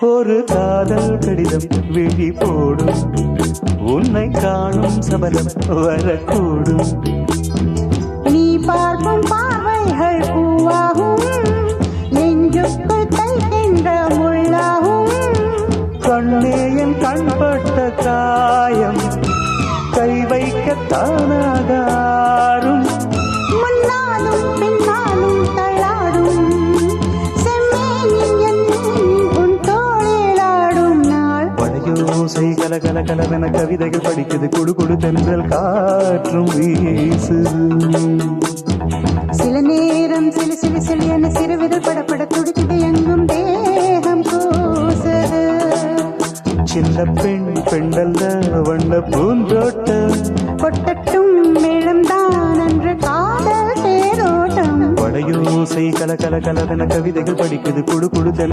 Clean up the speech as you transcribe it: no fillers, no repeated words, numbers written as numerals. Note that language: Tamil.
ஒரு காதல் கடிதம் விழி போடும், உன்னை காணும் சபலம் வரக்கூடும். நீ பார்க்கும் பார்வைகள் பூவாகும், நெஞ்சுக்குள் தைக்கின்ற முள்ளாகும். கண்ணே என் கண்பட்ட காயம் கை வைக்க தானாகாரும். முன்னாலும் பின்னாலும் தள்ளாடும் செம்மேனில் என் உன் தோளிலாடும் நாள். வளையோசை கல கல கலவென கவிதைகள் படிக்குது, குடு குடு தென்றல் காற்றும் வீசுது. சில நேரம் சிலு சிலு சிலு என சிறுவிரல் படப்பட துடிக்குது, எங்கும் தேகம் கூசுது. சின்ன பெண் பெண்டல்ல வண்ண பூந்தோட்டம், கொட்டட்டும் மேளம்தான் அன்று காதல் தேரோட்டம். வளையோசை கல கல கலவென கவிதைகள் படிக்குது, குடு குடு தென்றல்